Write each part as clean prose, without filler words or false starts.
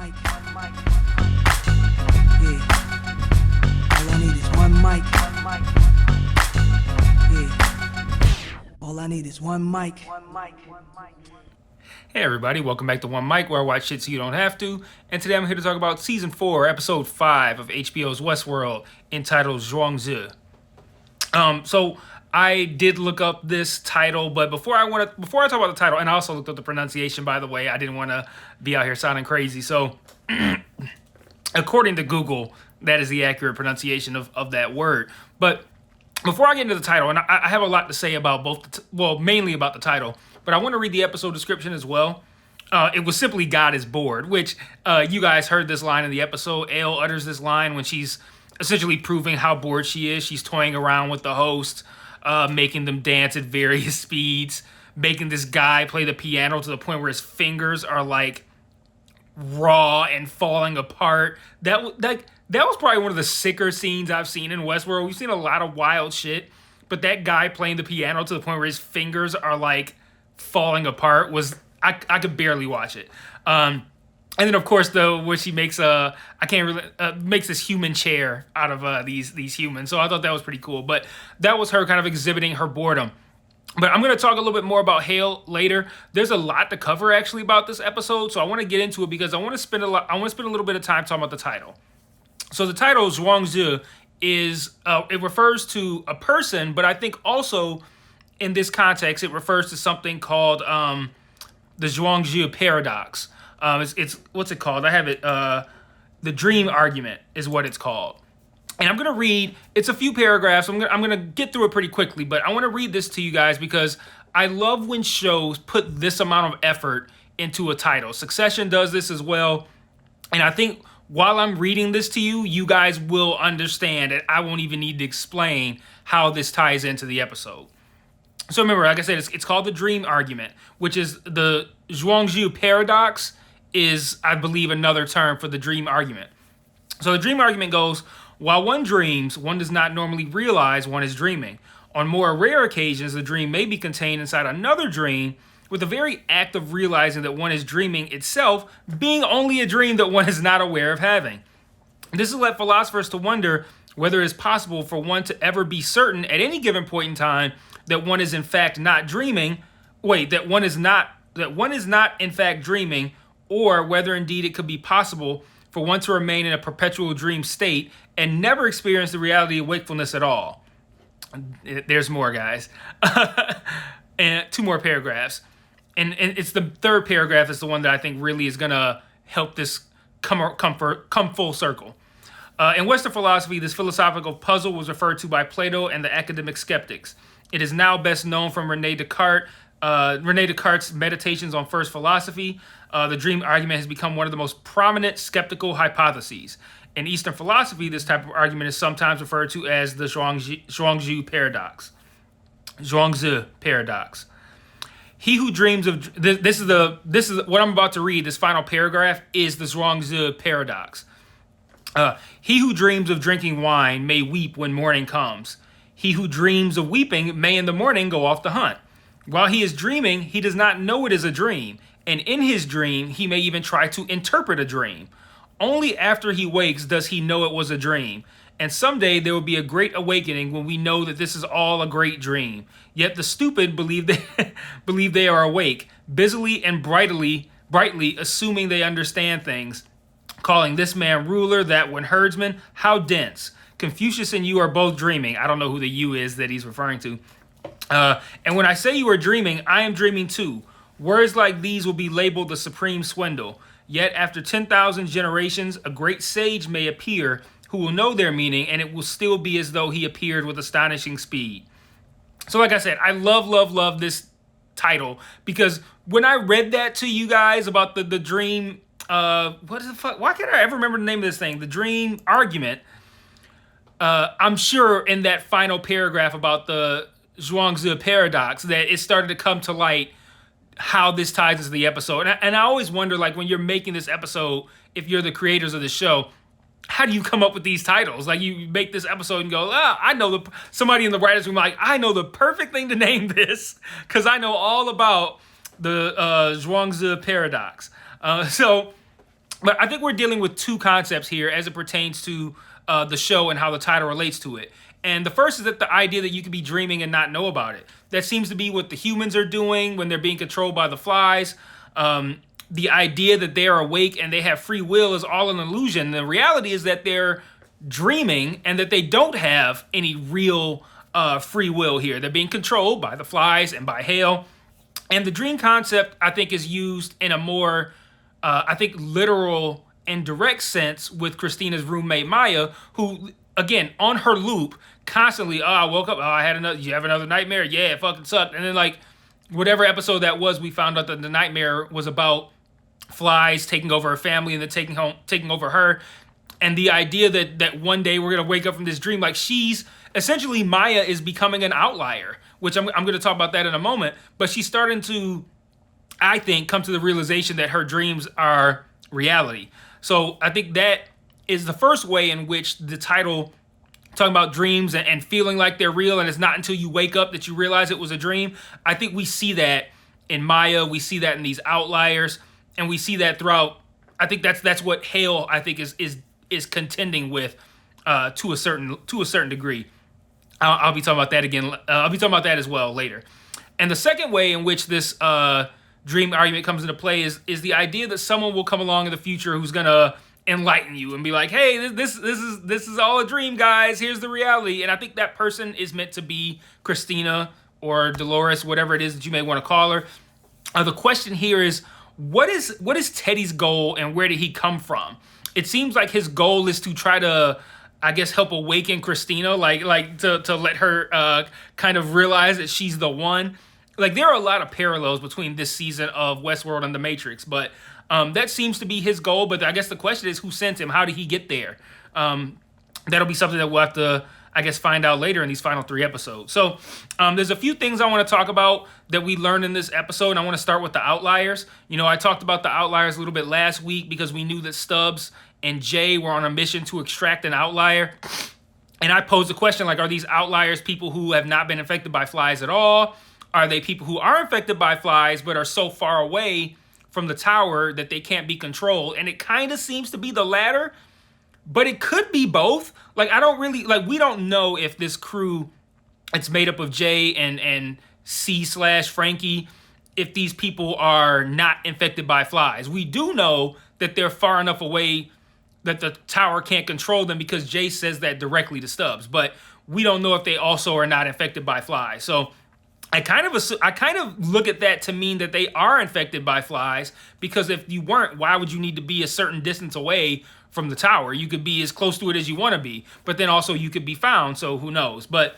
mic. Yeah. All I need is one mic. Yeah. All I need is one mic. Hey everybody, welcome back to One Mic, where I watch shit so you don't have to. And today I'm here to talk about Season 4, Episode 5 of HBO's Westworld, entitled Zhuangzi. So I did look up this title, but before I talk about the title, and I also looked up the pronunciation, by the way, I didn't want to be out here sounding crazy. So according to Google, that is the accurate pronunciation of that word. But before I get into the title, and I have a lot to say about mainly about the title, but I want to read the episode description as well. It was simply God is bored, which you guys heard this line in the episode. Ale utters this line when she's essentially proving how bored she is. She's toying around with the host, making them dance at various speeds, making this guy play the piano to the point where his fingers are like raw and falling apart. That was probably one of the sicker scenes I've seen in Westworld. We've seen a lot of wild shit, but that guy playing the piano to the point where his fingers are like falling apart was I could barely watch it. And then of course where she makes makes this human chair out of these humans. So I thought that was pretty cool. But that was her kind of exhibiting her boredom. But I'm going to talk a little bit more about Hale later. There's a lot to cover actually about this episode, so I want to get into it because I want to spend a little bit of time talking about the title. So the title Zhuangzi is it refers to a person, but I think also in this context it refers to something called the Zhuangzu Paradox. It's what's it called? I have it. The dream argument is what it's called. And I'm going to read, it's a few paragraphs. I'm going to get through it pretty quickly, but I want to read this to you guys because I love when shows put this amount of effort into a title. Succession does this as well. And I think while I'm reading this to you, you guys will understand and I won't even need to explain how this ties into the episode. So remember, like I said, it's called the dream argument, which is the Zhuangzu Paradox is, I believe, another term for the dream argument. So the dream argument goes, while one dreams, one does not normally realize one is dreaming. On more rare occasions, the dream may be contained inside another dream, with the very act of realizing that one is dreaming itself being only a dream that one is not aware of having. This has led philosophers to wonder whether it is possible for one to ever be certain at any given point in time that one is in fact not dreaming. That one is not in fact dreaming, or whether indeed it could be possible for one to remain in a perpetual dream state and never experience the reality of wakefulness at all. There's more, guys. And two more paragraphs. And it's the third paragraph is the one that I think really is going to help this come full circle. In Western philosophy, this philosophical puzzle was referred to by Plato and the academic skeptics. It is now best known from René Descartes' Meditations on First Philosophy. The dream argument has become one of the most prominent skeptical hypotheses. In Eastern philosophy, this type of argument is sometimes referred to as the Zhuangzu Paradox. Zhuangzi Paradox. He who dreams of this is what I'm about to read. This final paragraph is the Zhuangzi Paradox. He who dreams of drinking wine may weep when morning comes. He who dreams of weeping may in the morning go off to hunt. While he is dreaming, he does not know it is a dream, and in his dream, he may even try to interpret a dream. Only after he wakes does he know it was a dream, and someday there will be a great awakening when we know that this is all a great dream. Yet the stupid believe they are awake, busily and brightly assuming they understand things, calling this man ruler, that one herdsman. How dense! Confucius and you are both dreaming. I don't know who the you is that he's referring to. And when I say you are dreaming, I am dreaming too. Words like these will be labeled the supreme swindle. Yet after 10,000 generations, a great sage may appear who will know their meaning, and it will still be as though he appeared with astonishing speed. So like I said, I love this title because when I read that to you guys about the dream, what is the fuck? Why can't I ever remember the name of this thing? The dream argument. I'm sure in that final paragraph about the Zhuangzu Paradox that it started to come to light how this ties into the episode. And I always wonder, like, when you're making this episode, if you're the creators of the show, how do you come up with these titles? Like, you make this episode and go, I know somebody in the writer's room, like, I know the perfect thing to name this because I know all about the Zhuangzu Paradox. So But I think we're dealing with two concepts here as it pertains to the show and how the title relates to it. And the first is that the idea that you could be dreaming and not know about it. That seems to be what the humans are doing when they're being controlled by the flies. The idea that they are awake and they have free will is all an illusion. The reality is that they're dreaming and that they don't have any real free will here. They're being controlled by the flies and by Hale. And the dream concept, I think, is used in a more, I think, literal and direct sense with Christina's roommate Maya, who, again, on her loop, constantly, I woke up, I had another, you have another nightmare? Yeah, it fucking sucked. And then, like, whatever episode that was, we found out that the nightmare was about flies taking over her family and then taking over her. And the idea that one day we're going to wake up from this dream, like she's, essentially Maya is becoming an outlier, which I'm going to talk about that in a moment. But she's starting to, I think, come to the realization that her dreams are reality. So I think that is the first way in which the title, talking about dreams and feeling like they're real, and it's not until you wake up that you realize it was a dream. I think we see that in Maya, we see that in these outliers, and we see that throughout. I think that's what Hale, I think, is contending with to a certain degree. I'll be talking about that again. I'll be talking about that as well later. And the second way in which this dream argument comes into play is the idea that someone will come along in the future who's gonna enlighten you and be like, "Hey, this is all a dream, guys. Here's the reality." And I think that person is meant to be Christina or Dolores, whatever it is that you may want to call her. The question here is, what is Teddy's goal and where did he come from? It seems like his goal is to try to, I guess, help awaken Christina, like to let her kind of realize that she's the one. Like, there are a lot of parallels between this season of Westworld and The Matrix, but that seems to be his goal. But I guess the question is, who sent him? How did he get there? That'll be something that we'll have to, I guess, find out later in these final 3 episodes. So there's a few things I want to talk about that we learned in this episode, and I want to start with the outliers. You know, I talked about the outliers a little bit last week because we knew that Stubbs and Jay were on a mission to extract an outlier. And I posed the question, like, are these outliers people who have not been infected by flies at all? Are they people who are infected by flies but are so far away from the tower that they can't be controlled? And it kind of seems to be the latter, but it could be both. Like, I don't really, like, we don't know if this crew, it's made up of Jay and C/Frankie, if these people are not infected by flies. We do know that they're far enough away that the tower can't control them because Jay says that directly to Stubbs, but we don't know if they also are not infected by flies. So I kind of look at that to mean that they are infected by flies, because if you weren't, why would you need to be a certain distance away from the tower? You could be as close to it as you want to be, but then also you could be found, so who knows? But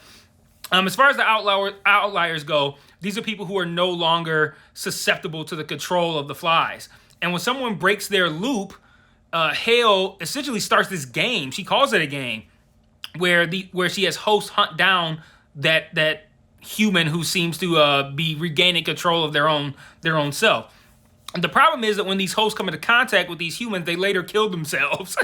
as far as the outliers go, these are people who are no longer susceptible to the control of the flies. And when someone breaks their loop, Hale essentially starts this game. She calls it a game where she has hosts hunt down that human who seems to be regaining control of their own self. And the problem is that when these hosts come into contact with these humans, they later kill themselves.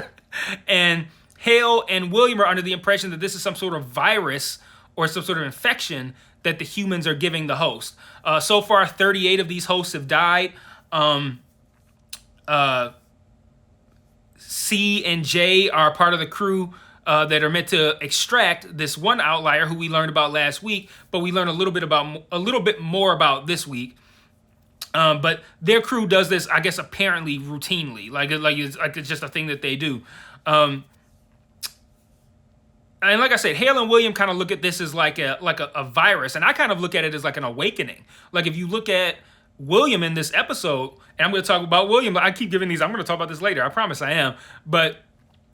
And Hale and William are under the impression that this is some sort of virus or some sort of infection that the humans are giving the host. So far, 38 of these hosts have died. C and J are part of the crew that are meant to extract this one outlier who we learned about last week, but we learned a little bit more about this week. But their crew does this, I guess, apparently routinely, like it's just a thing that they do. And like I said, Hale and William kind of look at this as like a virus, and I kind of look at it as like an awakening. Like, if you look at William in this episode, and I'm going to talk about William, but I keep giving these, I'm going to talk about this later, I promise I am, but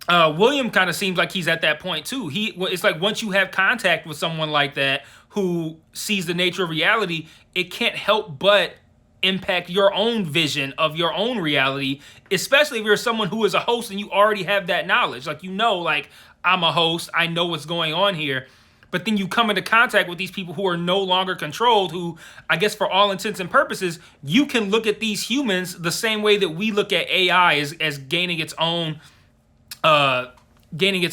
William kind of seems like he's at that point too. It's like once you have contact with someone like that who sees the nature of reality, it can't help but impact your own vision of your own reality, especially if you're someone who is a host and you already have that knowledge. Like, like, I'm a host, I know what's going on here. But then you come into contact with these people who are no longer controlled, who, I guess for all intents and purposes, you can look at these humans the same way that we look at AI as gaining its own ability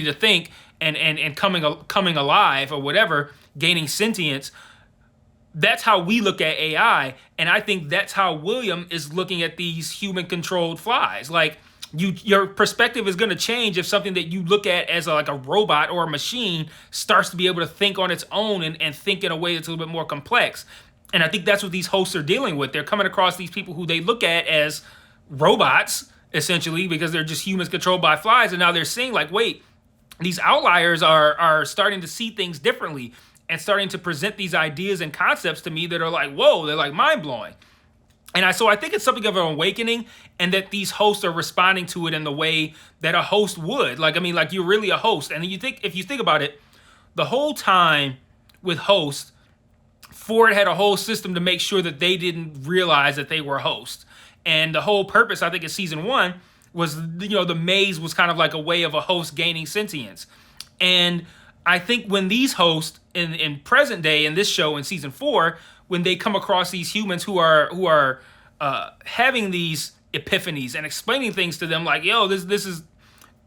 to think and coming alive or whatever, gaining sentience. that's how we look at AI, and I think that's how William is looking at these human-controlled flies. Like, your perspective is going to change if something that you look at as like a robot or a machine starts to be able to think on its own and think in a way that's a little bit more complex. And I think that's what these hosts are dealing with. They're coming across these people who they look at as robots, essentially, because they're just humans controlled by flies, and now they're seeing like, wait, these outliers are starting to see things differently and starting to present these ideas and concepts to me that are like, whoa, they're like mind-blowing. And so I think it's something of an awakening, and that these hosts are responding to it in the way that a host would. Like, I mean, like, you're really a host. And if you think about it, the whole time with hosts, Ford had a whole system to make sure that they didn't realize that they were hosts. And the whole purpose, I think, in season 1 was, the maze was kind of like a way of a host gaining sentience. And I think when these hosts in present day, in this show in season 4, when they come across these humans who are having these epiphanies and explaining things to them, like, yo, this is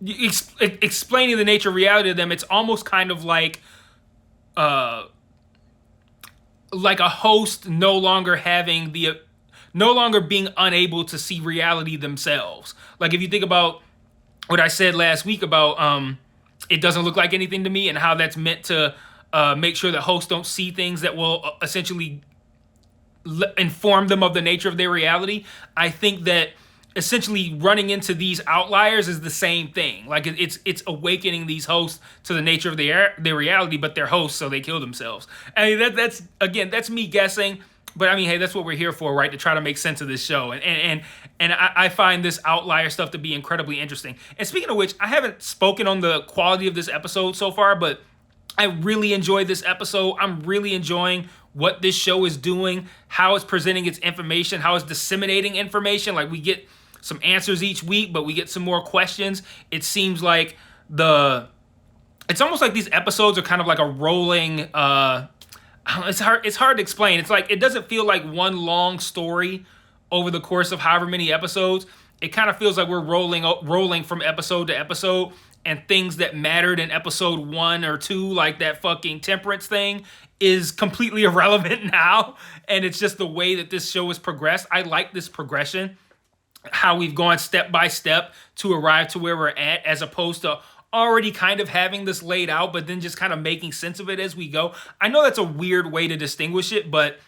explaining the nature of reality to them, it's almost kind of like a host no longer being unable to see reality themselves. Like, if you think about what I said last week about it doesn't look like anything to me, and how that's meant to make sure that hosts don't see things that will essentially inform them of the nature of their reality. I think that essentially running into these outliers is the same thing. Like, it's awakening these hosts to the nature of their reality, but they're hosts, so they kill themselves. I mean, that's me guessing. But I mean, hey, that's what we're here for, right? To try to make sense of this show. And I find this outlier stuff to be incredibly interesting. And speaking of which, I haven't spoken on the quality of this episode so far, but I really enjoyed this episode. I'm really enjoying what this show is doing, how it's presenting its information, how it's disseminating information. Like, we get some answers each week, but we get some more questions. It seems like it's almost like these episodes are kind of like a rolling, it's hard to explain. It's like, it doesn't feel like one long story over the course of however many episodes. It kind of feels like we're rolling from episode to episode, and things that mattered in episode 1 or 2, like that fucking temperance thing, is completely irrelevant now. And it's just the way that this show has progressed. I like this progression, how we've gone step by step to arrive to where we're at, as opposed to already kind of having this laid out, but then just kind of making sense of it as we go. I know that's a weird way to distinguish it, but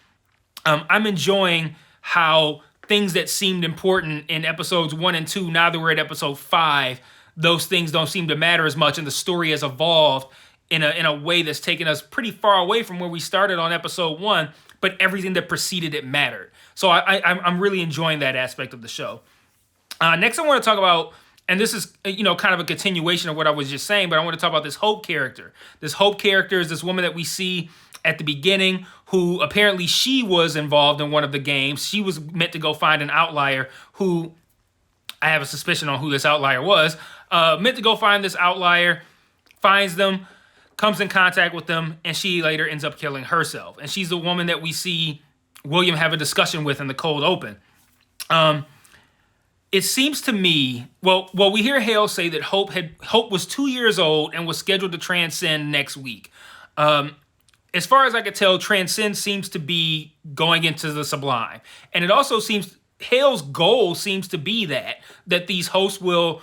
I'm enjoying how things that seemed important in episodes 1 and 2, now that we're at episode 5, those things don't seem to matter as much, and the story has evolved in a way that's taken us pretty far away from where we started on episode 1, but everything that preceded it mattered. So I'm really enjoying that aspect of the show. Next, I want to talk about, and this is, kind of a continuation of what I was just saying, but I want to talk about this Hope character. This Hope character is this woman that we see at the beginning, who apparently she was involved in one of the games. She was meant to go find an outlier, who I have a suspicion on who this outlier was. Meant to go find this outlier, finds them, comes in contact with them, and she later ends up killing herself. And she's the woman that we see William have a discussion with in the cold open. It seems to me, well, we hear Hale say that Hope was 2 years old and was scheduled to transcend next week. As far as I could tell, transcend seems to be going into the sublime. And it also seems, Hale's goal seems to be that these hosts will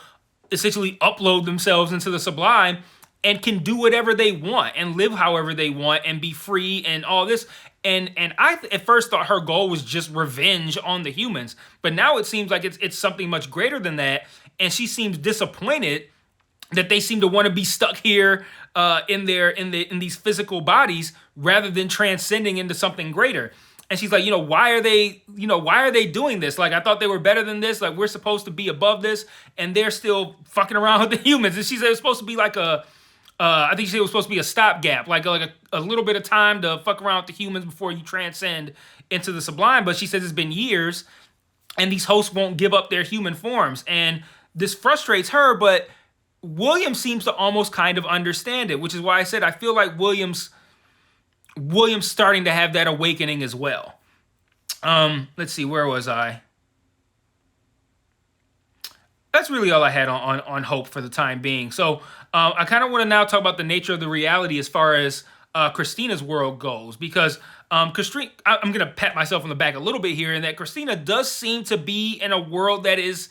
essentially upload themselves into the sublime and can do whatever they want and live however they want and be free and all this. And I at first thought her goal was just revenge on the humans, but now it seems like it's something much greater than that. And she seems disappointed that they seem to want to be stuck here in these physical bodies rather than transcending into something greater. And she's like, why are they doing this? Like, I thought they were better than this. Like, we're supposed to be above this, and they're still fucking around with the humans. And she said it was supposed to be like I think she said it was supposed to be a stopgap, like a little bit of time to fuck around with the humans before you transcend into the sublime. But she says it's been years, and these hosts won't give up their human forms. And this frustrates her, but William seems to almost kind of understand it, which is why I said I feel like William's starting to have that awakening as well. Let's see, where was I? That's really all I had on Hope for the time being. So I kind of want to now talk about the nature of the reality as far as Christina's world goes, because Christina, I'm gonna pat myself on the back a little bit here, in that Christina does seem to be in a world that is,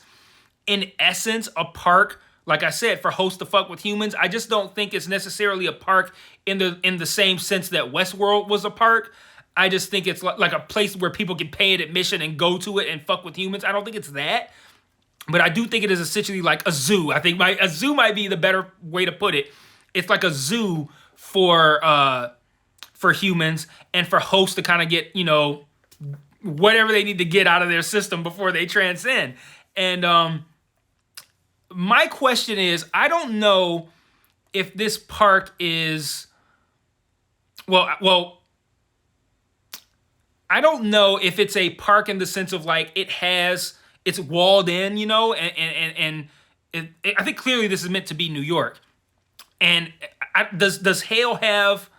in essence, a park. Like I said, for hosts to fuck with humans. I just don't think it's necessarily a park in the same sense that Westworld was a park. I just think it's like a place where people can pay an admission and go to it and fuck with humans. I don't think it's that. But I do think it is essentially like a zoo. I think a zoo might be the better way to put it. It's like a zoo for humans, and for hosts to kind of get, whatever they need to get out of their system before they transcend. And my question is, I don't know if this park is, well, I don't know if it's a park in the sense of like it's walled in, and I think clearly this is meant to be New York. And does Hale have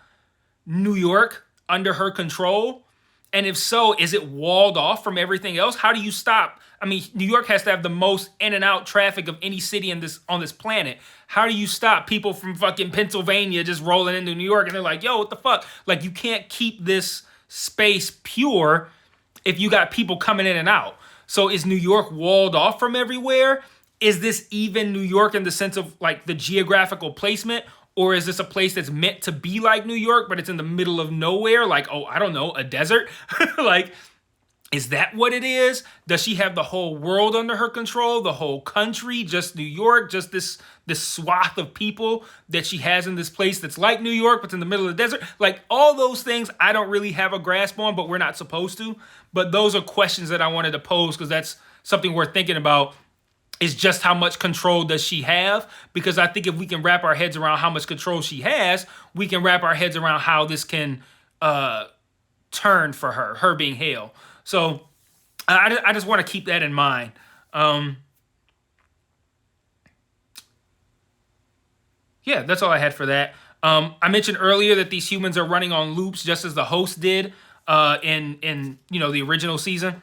New York under her control? And if so, is it walled off from everything else? How do you stop? I mean, New York has to have the most in and out traffic of any city on this planet. How do you stop people from fucking Pennsylvania just rolling into New York and they're like, yo, what the fuck? Like, you can't keep this space pure if you got people coming in and out. So is New York walled off from everywhere? Is this even New York in the sense of like the geographical placement? Or is this a place that's meant to be like New York, but it's in the middle of nowhere? Like, oh, I don't know, a desert? Like, is that what it is? Does she have the whole world under her control? The whole country? Just New York? Just this swath of people that she has in this place that's like New York, but it's in the middle of the desert? Like, all those things I don't really have a grasp on, but we're not supposed to. But those are questions that I wanted to pose, because that's something worth thinking about, is just how much control does she have? Because I think if we can wrap our heads around how much control she has, we can wrap our heads around how this can turn for her being Hale. So I just want to keep that in mind. Yeah, that's all I had for that. I mentioned earlier that these humans are running on loops, just as the host did in the original season.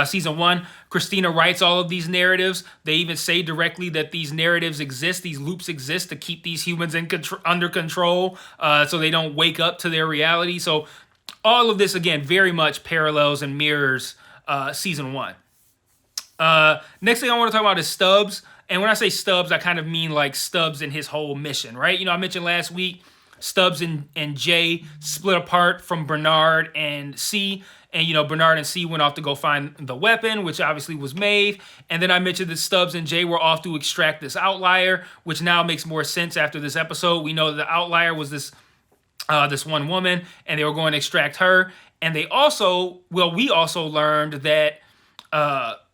Season 1, Christina writes all of these narratives. They even say directly that these narratives exist, these loops exist to keep these humans under control, so they don't wake up to their reality. So all of this, again, very much parallels and mirrors Season 1. Next thing I want to talk about is Stubbs. And when I say Stubbs, I kind of mean like Stubbs and his whole mission, right? I mentioned last week Stubbs and Jay split apart from Bernard and C. And, Bernard and C went off to go find the weapon, which obviously was Maeve. And then I mentioned that Stubbs and Jay were off to extract this outlier, which now makes more sense after this episode. We know that the outlier was this one woman, and they were going to extract her. And we also learned that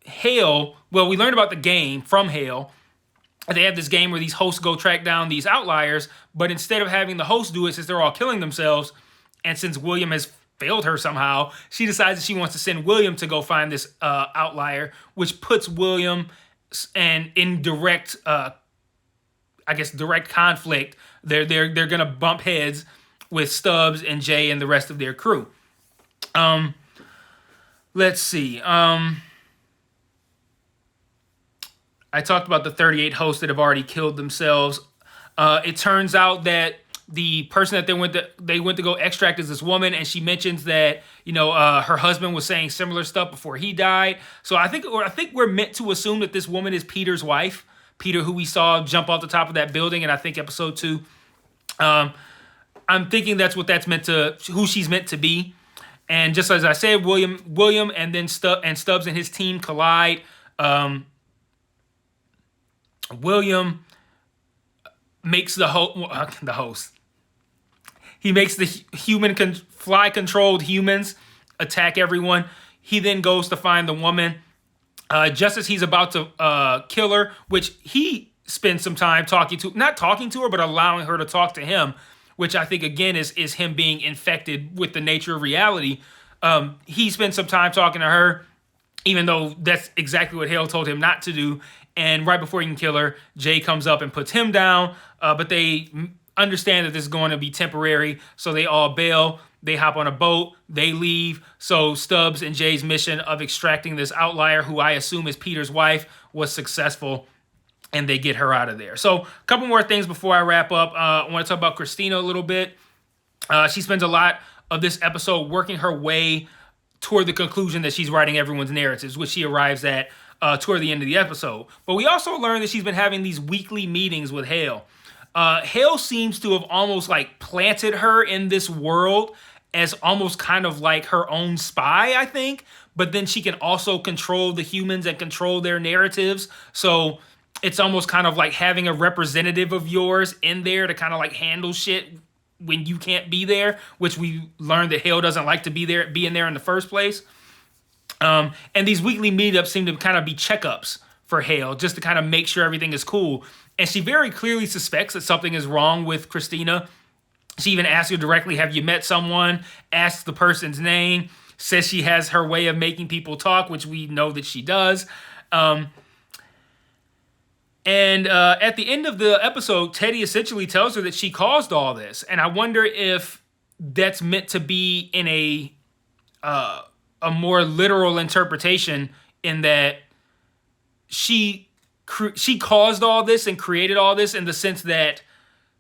Hale, we learned about the game from Hale. They have this game where these hosts go track down these outliers, but instead of having the hosts do it, since they're all killing themselves, and since William has failed her somehow, she decides that she wants to send William to go find this outlier, which puts William in direct conflict. They're gonna bump heads with Stubbs and Jay and the rest of their crew. Let's see. I talked about the 38 hosts that have already killed themselves. It turns out that the person that they went to go extract is this woman, and she mentions that her husband was saying similar stuff before he died. So I think we're meant to assume that this woman is Peter's wife, Peter, who we saw jump off the top of that building in I think episode 2. I'm thinking who she's meant to be. And just as I said, William, and then Stubbs and his team collide. William makes the host. He makes the fly-controlled humans attack everyone. He then goes to find the woman. Just as he's about to kill her, which he spends some time not talking to her, but allowing her to talk to him, which I think, again, is him being infected with the nature of reality. He spends some time talking to her, even though that's exactly what Hale told him not to do. And right before he can kill her, Jay comes up and puts him down. But they understand that this is going to be temporary, so they all bail. They hop on a boat. They leave. So Stubbs and Jay's mission of extracting this outlier, who I assume is Peter's wife, was successful, and they get her out of there. So a couple more things before I wrap up. I want to talk about Christina a little bit. She spends a lot of this episode working her way toward the conclusion that she's writing everyone's narratives, which she arrives at toward the end of the episode. But we also learn that she's been having these weekly meetings with Hale. Hale seems to have almost like planted her in this world as almost kind of like her own spy, I think. But then she can also control the humans and control their narratives. So it's almost kind of like having a representative of yours in there to kind of like handle shit when you can't be there, which we learned that Hale doesn't like to be in there in the first place. And these weekly meetups seem to kind of be checkups for Hale, just to kind of make sure everything is cool. And she very clearly suspects that something is wrong with Christina. She even asks her directly, have you met someone? Asks the person's name. Says she has her way of making people talk, which we know that she does. And at the end of the episode, Teddy essentially tells her that she caused all this. And I wonder if that's meant to be in a more literal interpretation, in that she caused all this and created all this, in the sense that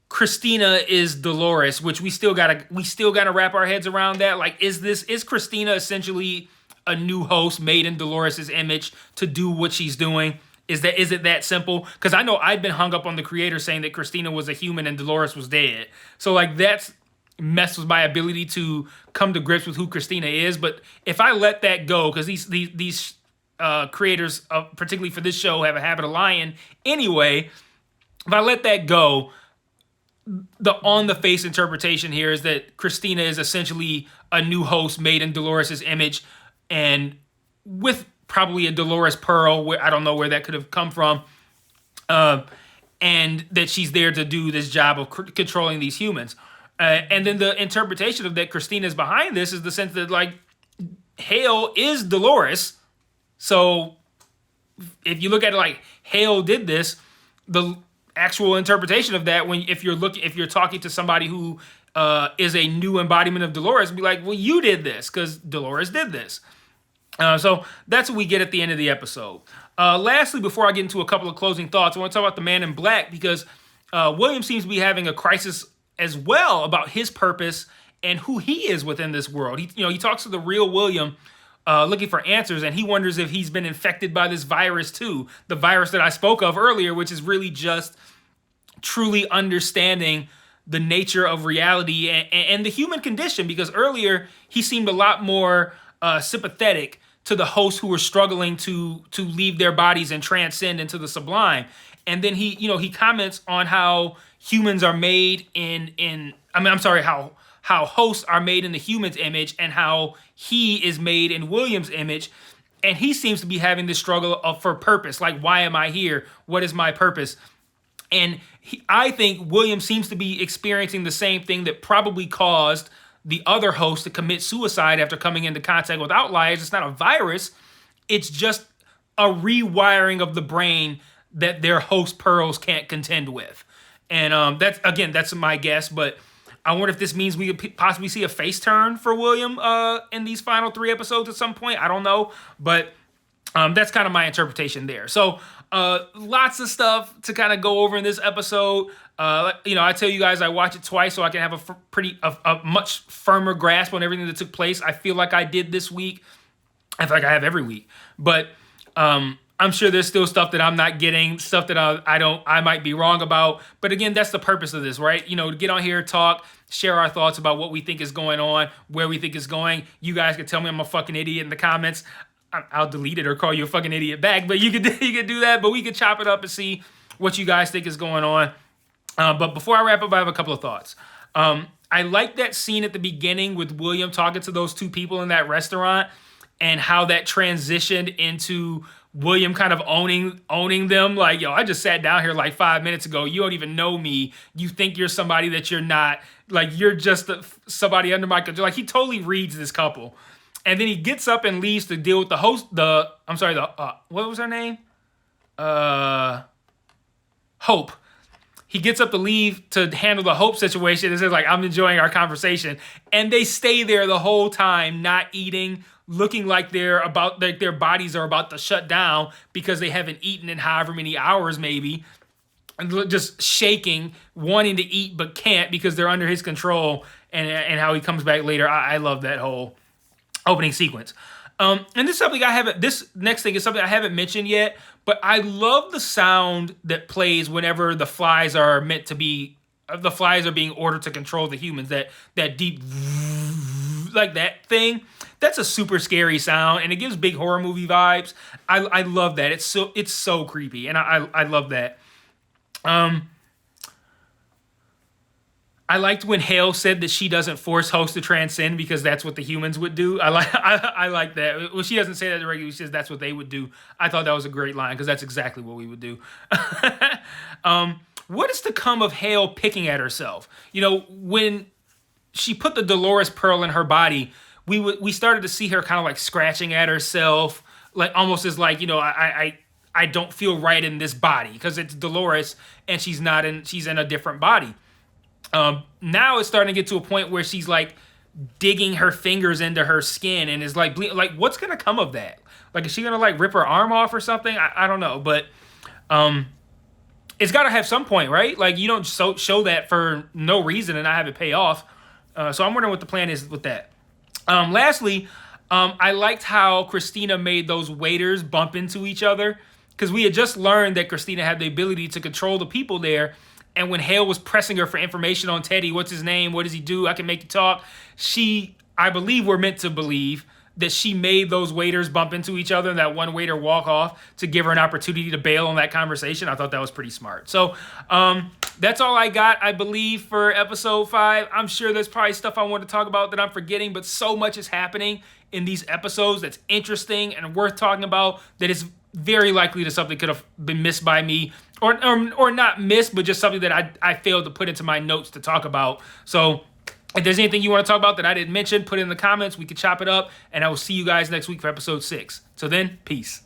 Christina is Dolores, which we still gotta wrap our heads around that. Like, is Christina essentially a new host made in Dolores' image to do what she's doing? Is it that simple? Because I know I'd been hung up on the creator saying that Christina was a human and Dolores was dead. So like that's messed with my ability to come to grips with who Christina is. But if I let that go, because these creators, particularly for this show, have a habit of lying anyway. If I let that go, the on-the-face interpretation here is that Christina is essentially a new host made in Dolores' image, and with probably a Dolores Pearl, where I don't know where that could have come from, and that she's there to do this job of controlling these humans. And then the interpretation of that Christina is behind this is the sense that, like, Hale is Dolores. So if you look at it like Hale did this, the actual interpretation of that, if you're talking to somebody who is a new embodiment of Dolores, be like, well, you did this because Dolores did this. So that's what we get at the end of the episode. Lastly, before I get into a couple of closing thoughts, I want to talk about the Man in Black, because William seems to be having a crisis as well about his purpose and who he is within this world. He talks to the real William, looking for answers, and he wonders if he's been infected by this virus too, the virus that I spoke of earlier, which is really just truly understanding the nature of reality and the human condition. Because earlier he seemed a lot more sympathetic to the hosts who were struggling to leave their bodies and transcend into the sublime. And then he comments on how humans are made how hosts are made in the human's image, and how he is made in William's image. And he seems to be having this struggle for purpose. Like, why am I here? What is my purpose? And I think William seems to be experiencing the same thing that probably caused the other host to commit suicide after coming into contact with outliers. It's not a virus. It's just a rewiring of the brain that their host pearls can't contend with. And that's my guess, but I wonder if this means we could possibly see a face turn for William in these final 3 episodes at some point. I don't know, but that's kind of my interpretation there. So lots of stuff to kind of go over in this episode. I tell you guys I watch it twice so I can have a much firmer grasp on everything that took place. I feel like I did this week. I feel like I have every week, but I'm sure there's still stuff that I'm not getting, stuff that I might be wrong about. But again, that's the purpose of this, right? To get on here, talk, share our thoughts about what we think is going on, where we think it's going. You guys can tell me I'm a fucking idiot in the comments. I'll delete it or call you a fucking idiot back. But you could do that. But we could chop it up and see what you guys think is going on. But before I wrap up, I have a couple of thoughts. I like that scene at the beginning with William talking to those 2 people in that restaurant, and how that transitioned into William kind of owning them. Like, yo, I just sat down here like 5 minutes ago. You don't even know me. You think you're somebody that you're not. Like, you're just somebody under my control. Like, he totally reads this couple. And then he gets up and leaves to deal with the host, what was her name? Hope. He gets up to leave to handle the Hope situation and says, like, I'm enjoying our conversation. And they stay there the whole time, not eating, looking like their bodies are about to shut down because they haven't eaten in however many hours maybe. And just shaking, wanting to eat but can't because they're under his control. and how he comes back later. I love that whole opening sequence. And this is something this next thing is something I haven't mentioned yet, but I love the sound that plays whenever the flies are being ordered to control the humans. That deep, like that thing. That's a super scary sound, and it gives big horror movie vibes. I love that. It's so creepy, and I love that. I liked when Hale said that she doesn't force hosts to transcend because that's what the humans would do. I like that. Well, she doesn't say that directly. She says that's what they would do. I thought that was a great line because that's exactly what we would do. What is to come of Hale picking at herself? When she put the Dolores pearl in her body, we started to see her kind of like scratching at herself, like almost as like, I don't feel right in this body because it's Dolores and she's in a different body. Now it's starting to get to a point where she's like digging her fingers into her skin and is like bleeding. Like, what's gonna come of that? Like, is she gonna like rip her arm off or something? I don't know, but it's got to have some point, right? Like, you don't show that for no reason and not have it pay off. So I'm wondering what the plan is with that. Lastly, I liked how Christina made those waiters bump into each other because we had just learned that Christina had the ability to control the people there. And when Hale was pressing her for information on Teddy, what's his name? What does he do? I can make you talk. I believe we're meant to believe that she made those waiters bump into each other and that one waiter walk off to give her an opportunity to bail on that conversation. I thought that was pretty smart. So that's all I got, I believe, for episode 5. I'm sure there's probably stuff I want to talk about that I'm forgetting, but so much is happening in these episodes that's interesting and worth talking about that is very likely that something could have been missed by me or not missed, but just something that I failed to put into my notes to talk about. So if there's anything you want to talk about that I didn't mention, put it in the comments. We can chop it up, and I will see you guys next week for episode 6. So then, peace.